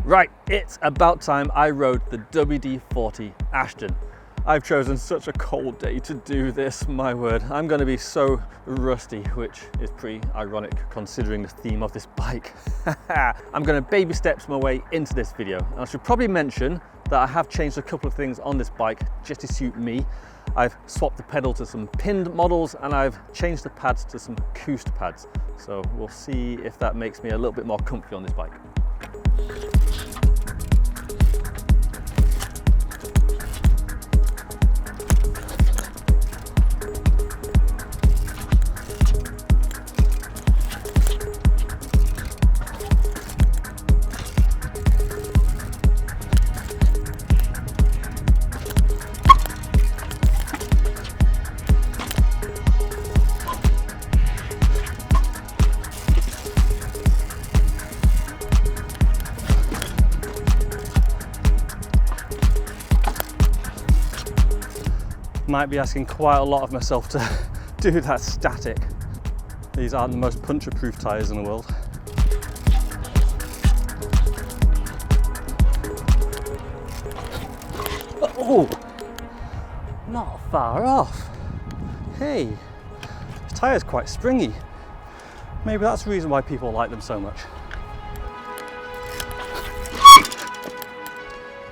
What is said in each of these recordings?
Right, it's about time I rode the WD-40 Ashton. I've chosen such a cold day to do this, my word. I'm going to be so rusty, which is pretty ironic considering the theme of this bike. I'm going to baby steps my way into this video. And I should probably mention that I have changed a couple of things on this bike just to suit me. I've swapped the pedal to some pinned models and I've changed the pads to some Coost pads. So we'll see if that makes me a little bit more comfy on this bike. Might be asking quite a lot of myself to do that static. These aren't the most puncture-proof tyres in the world. Oh, not far off. Hey, this tyre's quite springy. Maybe that's the reason why people like them so much.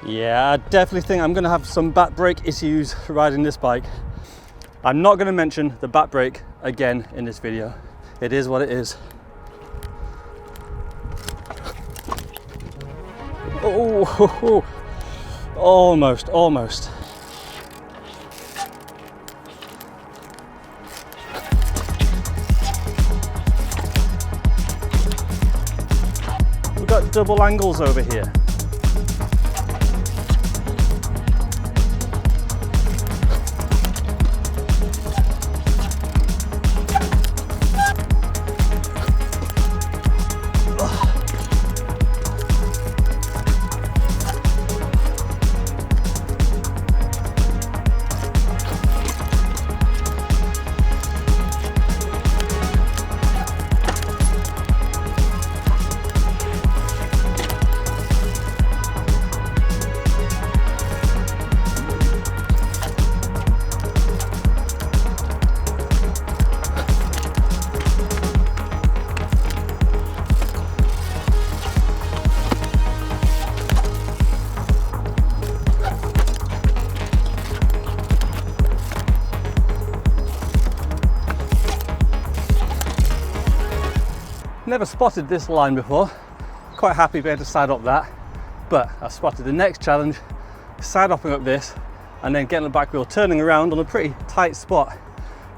Yeah, I definitely think I'm going to have some back brake issues riding this bike. I'm not going to mention the back brake again in this video. It is what it is. Oh, almost. We've got double angles over here. Never spotted this line before. Quite happy being able to side up that, but I spotted the next challenge, side upping up this and then getting the back wheel turning around on a pretty tight spot,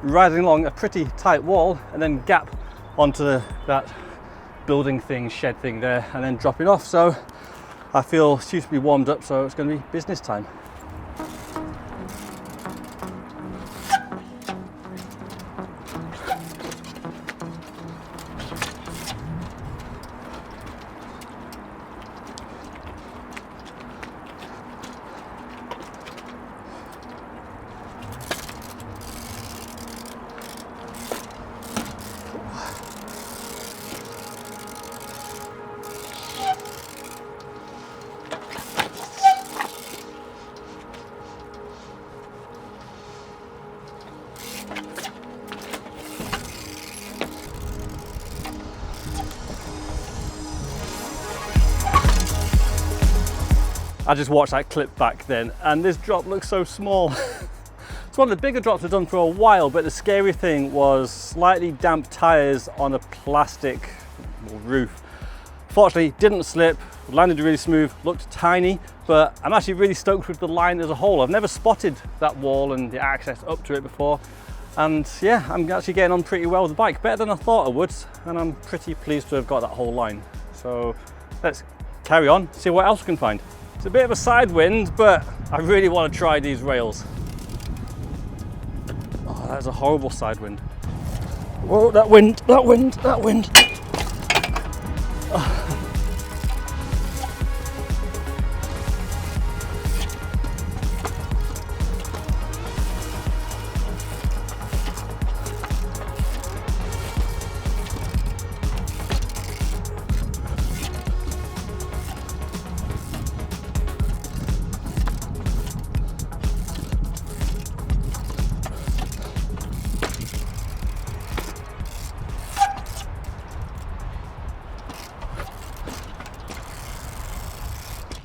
riding along a pretty tight wall and then gap onto that building thing, shed thing there, and then dropping off. So I feel suitably warmed up, so it's going to be business time. I just watched that clip back then and this drop looks so small. It's one of the bigger drops I've done for a while, but the scary thing was slightly damp tyres on a plastic roof. Fortunately, didn't slip, landed really smooth, looked tiny, but I'm actually really stoked with the line as a whole. I've never spotted that wall and the access up to it before. And yeah, I'm actually getting on pretty well with the bike, better than I thought I would, and I'm pretty pleased to have got that whole line. So let's carry on, see what else we can find. It's a bit of a side wind, but I really want to try these rails. Oh, that's a horrible side wind. Whoa, that wind. Oh.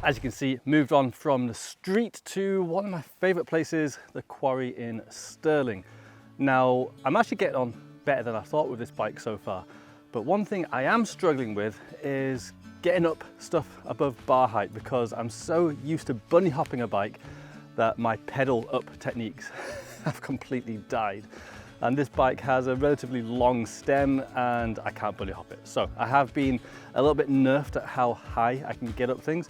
As you can see, moved on from the street to one of my favourite places, the quarry in Stirling. Now, I'm actually getting on better than I thought with this bike so far, but one thing I am struggling with is getting up stuff above bar height, because I'm so used to bunny hopping a bike that my pedal up techniques have completely died. And this bike has a relatively long stem and I can't bunny hop it. So I have been a little bit nerfed at how high I can get up things,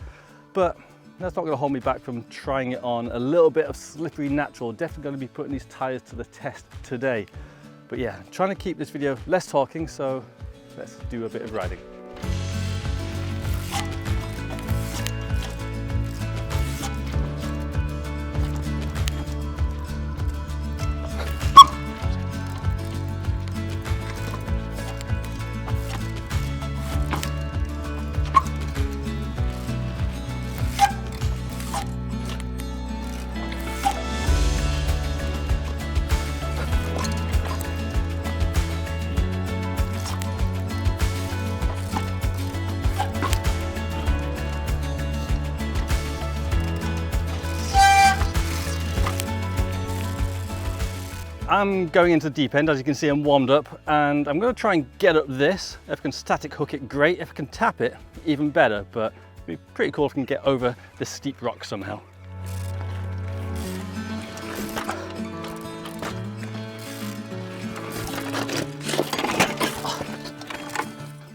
but that's not going to hold me back from trying it on a little bit of slippery natural. Definitely going to be putting these tires to the test today. But yeah, trying to keep this video less talking, so let's do a bit of riding. I'm going into the deep end. As you can see, I'm warmed up and I'm going to try and get up this. If I can static hook it, great. If I can tap it, even better, but it'd be pretty cool if I can get over this steep rock somehow.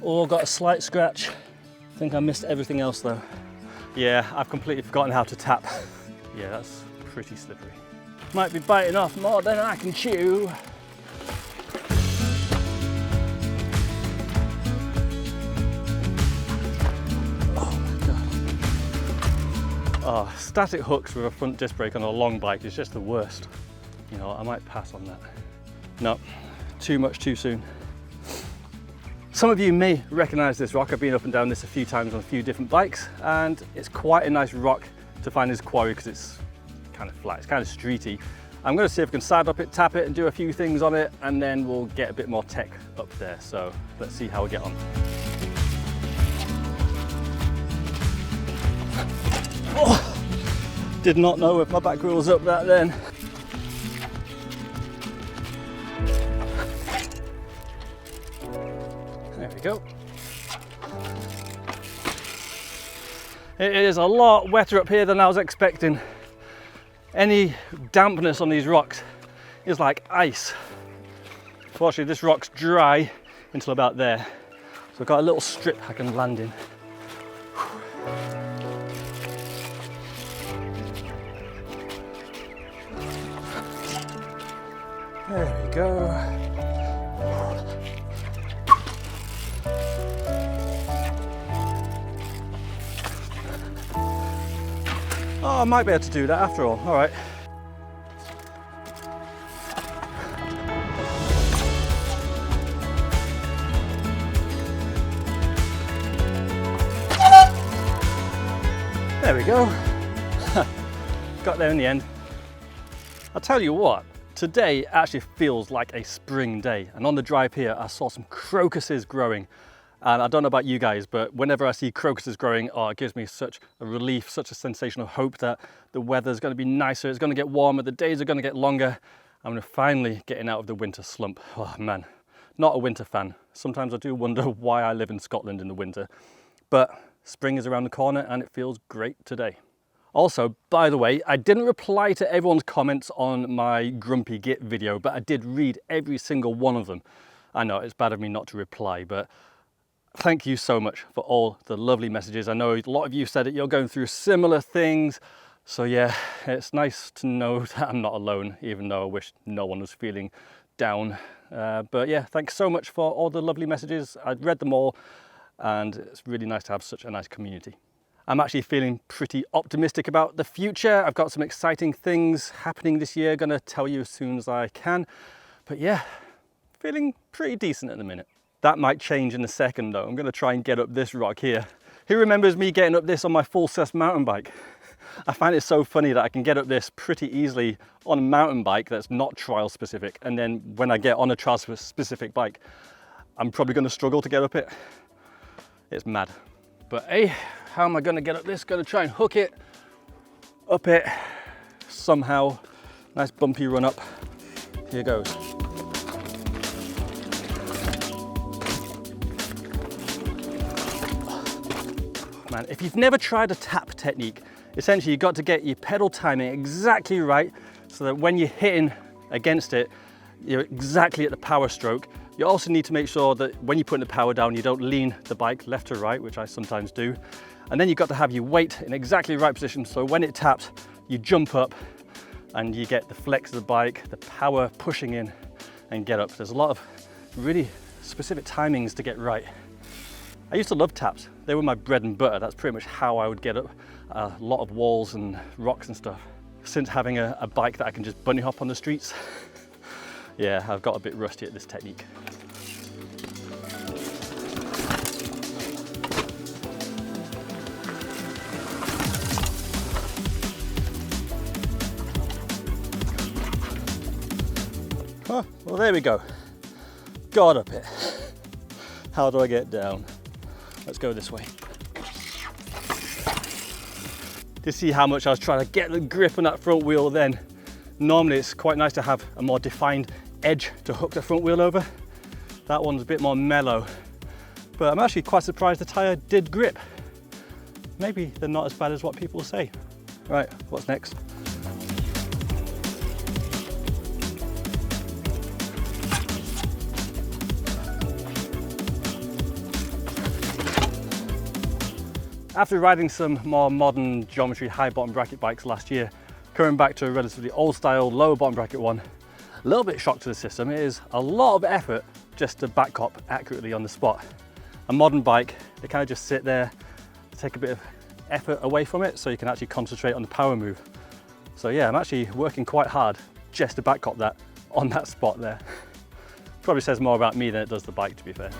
Oh, got a slight scratch. I think I missed everything else though. Yeah, I've completely forgotten how to tap. Yeah, that's pretty slippery. Might be biting off more than I can chew. Oh my God. Oh, static hooks with a front disc brake on a long bike is just the worst. You know, I might pass on that. No, too much too soon. Some of you may recognize this rock. I've been up and down this a few times on a few different bikes, and it's quite a nice rock to find this quarry because it's kind of flat, it's kind of streety. I'm going to see if I can side up it, tap it and do a few things on it, and then we'll get a bit more tech up there. So let's see how we get on. Oh, did not know if my back wheel was up that then. There we go. It is a lot wetter up here than I was expecting. Any dampness on these rocks is like ice. Fortunately, this rock's dry until about there. So I've got a little strip I can land in. There we go. Oh, I might be able to do that after all. All right. There we go. Got there in the end. I'll tell you what, today actually feels like a spring day. And on the drive here, I saw some crocuses growing. And I don't know about you guys, but whenever I see crocuses growing, oh, it gives me such a relief, such a sensation of hope that the weather's going to be nicer, it's going to get warmer, the days are going to get longer. I'm finally getting out of the winter slump. Oh man, not a winter fan. Sometimes I do wonder why I live in Scotland in the winter. But spring is around the corner and it feels great today. Also, by the way, I didn't reply to everyone's comments on my Grumpy Git video, but I did read every single one of them. I know it's bad of me not to reply, but thank you so much for all the lovely messages. I know a lot of you said that you're going through similar things. So yeah, it's nice to know that I'm not alone, even though I wish no one was feeling down. But yeah, thanks so much for all the lovely messages. I've read them all and it's really nice to have such a nice community. I'm actually feeling pretty optimistic about the future. I've got some exciting things happening this year, gonna tell you as soon as I can. But yeah, feeling pretty decent at the minute. That might change in a second though. I'm gonna try and get up this rock here. Who remembers me getting up this on my full cess mountain bike? I find it so funny that I can get up this pretty easily on a mountain bike that's not trial specific. And then when I get on a trial specific bike, I'm probably gonna struggle to get up it. It's mad. But hey, How am I gonna get up this? Gonna try and hook it, up it, somehow. Nice bumpy run up. Here goes. Man, if you've never tried a tap technique, essentially you've got to get your pedal timing exactly right so that when you're hitting against it, you're exactly at the power stroke. You also need to make sure that when you're putting the power down, you don't lean the bike left or right, which I sometimes do. And then you've got to have your weight in exactly the right position, so when it taps, you jump up and you get the flex of the bike, the power pushing in and get up. There's a lot of really specific timings to get right. I used to love taps. They were my bread and butter. That's pretty much how I would get up a lot of walls and rocks and stuff. Since having a bike that I can just bunny hop on the streets, yeah, I've got a bit rusty at this technique. Oh, well, there we go. Got up it. How do I get down? Let's go this way. To see how much I was trying to get the grip on that front wheel then. Normally it's quite nice to have a more defined edge to hook the front wheel over. That one's a bit more mellow, but I'm actually quite surprised the tyre did grip. Maybe they're not as bad as what people say. Right, what's next? After riding some more modern geometry high bottom bracket bikes last year, coming back to a relatively old style lower bottom bracket one, a little bit shocked to the system. It is a lot of effort just to back cop accurately on the spot. A modern bike, they kind of just sit there, take a bit of effort away from it so you can actually concentrate on the power move. So yeah, I'm actually working quite hard just to back cop that on that spot there. Probably says more about me than it does the bike, to be fair.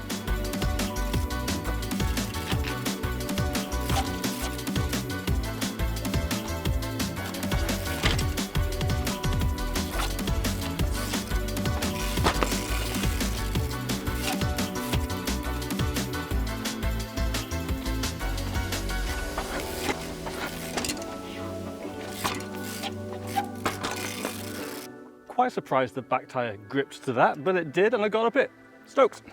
Quite surprised the back tyre gripped to that, but it did and I got up it. Stoked.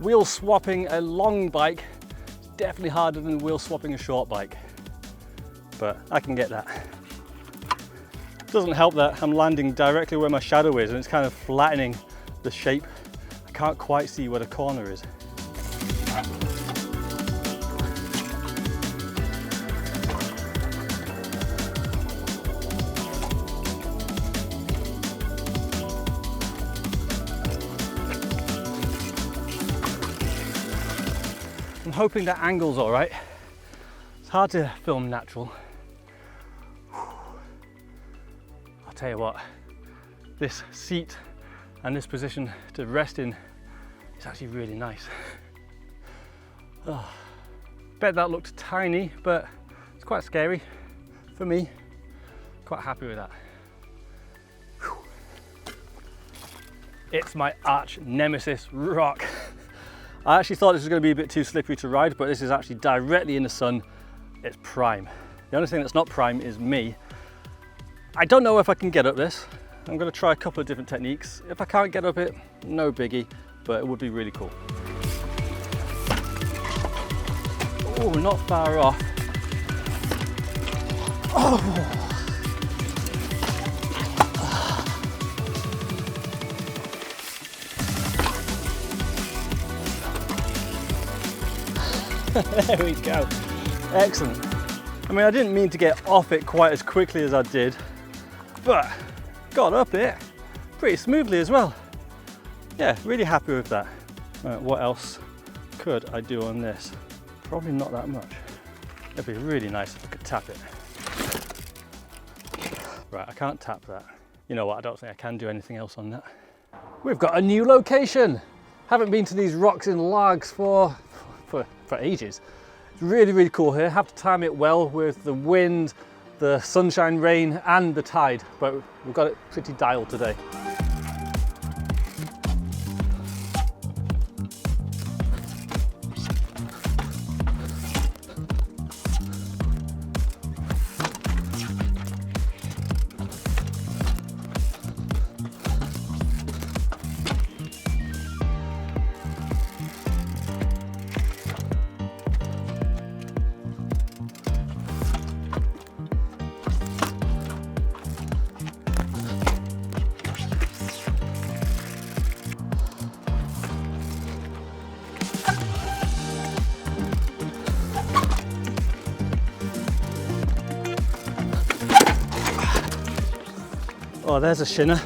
Wheel swapping a long bike definitely harder than wheel swapping a short bike, but I can get that. Doesn't help that I'm landing directly where my shadow is and it's kind of flattening the shape. I can't quite see where the corner is. I'm hoping that angle's all right. It's hard to film natural. I'll tell you what, this seat and this position to rest in is actually really nice. Oh, bet that looked tiny, but it's quite scary for me. Quite happy with that. Whew. It's my arch nemesis rock. I actually thought this was going to be a bit too slippery to ride, but this is actually directly in the sun. It's prime. The only thing that's not prime is me. I don't know if I can get up this. I'm going to try a couple of different techniques. If I can't get up it, no biggie, but it would be really cool. Oh, we're not far off. Oh. There we go. Excellent. I mean, I didn't mean to get off it quite as quickly as I did, but got up it pretty smoothly as well. Yeah, really happy with that. Right, what else could I do on this? Probably not that much. It'd be really nice if I could tap it. Right, I can't tap that. You know what, I don't think I can do anything else on that. We've got a new location. Haven't been to these rocks in Largs for ages. It's really, really cool here. Have to time it well with the wind, the sunshine, rain, and the tide, but we've got it pretty dialed today. Oh, there's a shinner.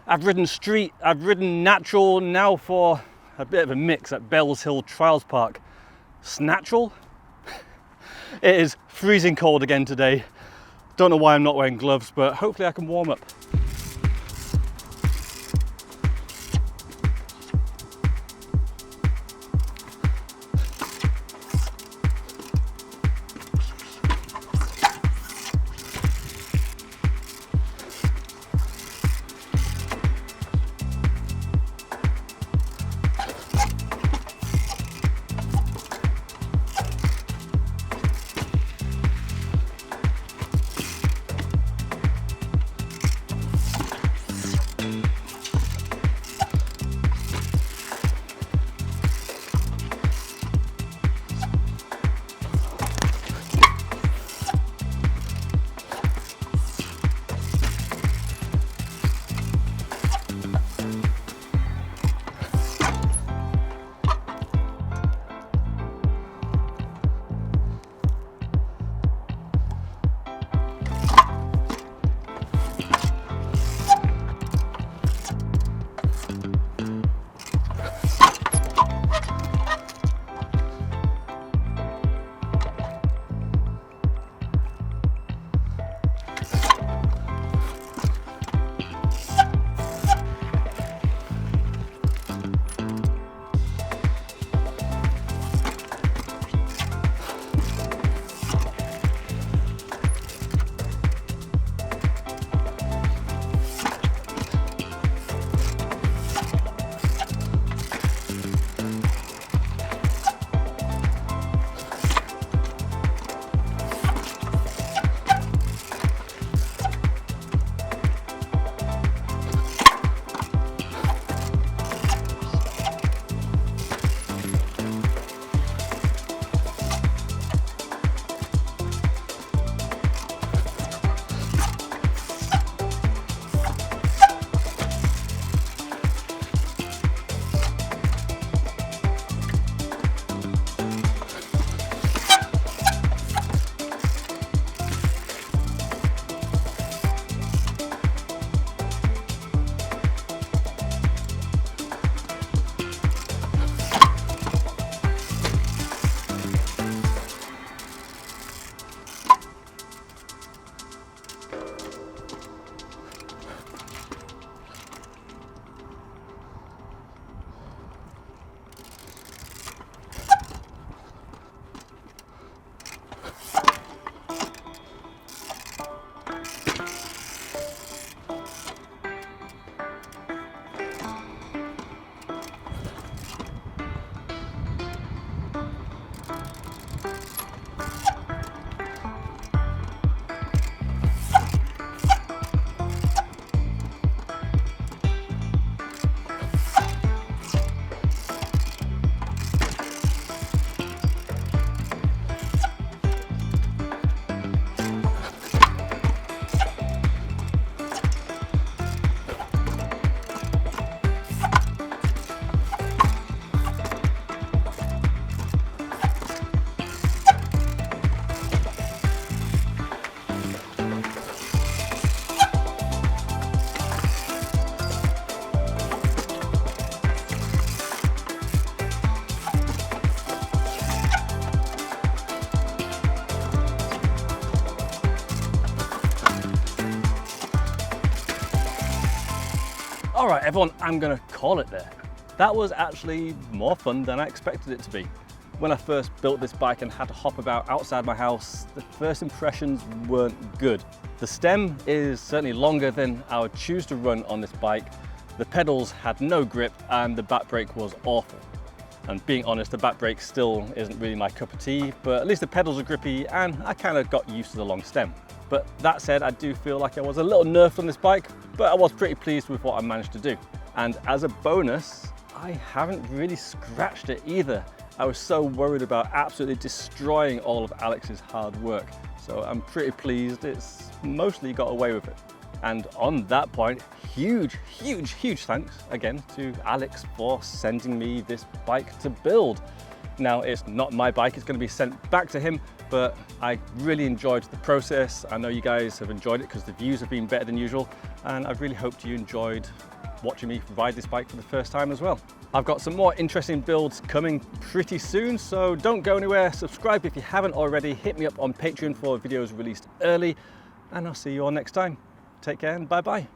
I've ridden street, I've ridden natural, now for a bit of a mix at Bells Hill Trials Park. Snatchel? It is freezing cold again today. Don't know why I'm not wearing gloves, but hopefully I can warm up. All right, everyone, I'm gonna call it there. That was actually more fun than I expected it to be. When I first built this bike and had to hop about outside my house, the first impressions weren't good. The stem is certainly longer than I would choose to run on this bike. The pedals had no grip and the back brake was awful. And being honest, the back brake still isn't really my cup of tea, but at least the pedals are grippy and I kind of got used to the long stem. But that said, I do feel like I was a little nerfed on this bike, but I was pretty pleased with what I managed to do. And as a bonus, I haven't really scratched it either. I was so worried about absolutely destroying all of Alex's hard work. So I'm pretty pleased it's mostly got away with it. And on that point, huge thanks again to Alex for sending me this bike to build. Now, it's not my bike, it's going to be sent back to him, but I really enjoyed the process. I know you guys have enjoyed it because the views have been better than usual, and I've really hoped you enjoyed watching me ride this bike for the first time as well. I've got some more interesting builds coming pretty soon, so don't go anywhere. Subscribe if you haven't already. Hit me up on Patreon for videos released early, and I'll see you all next time. Take care and bye-bye.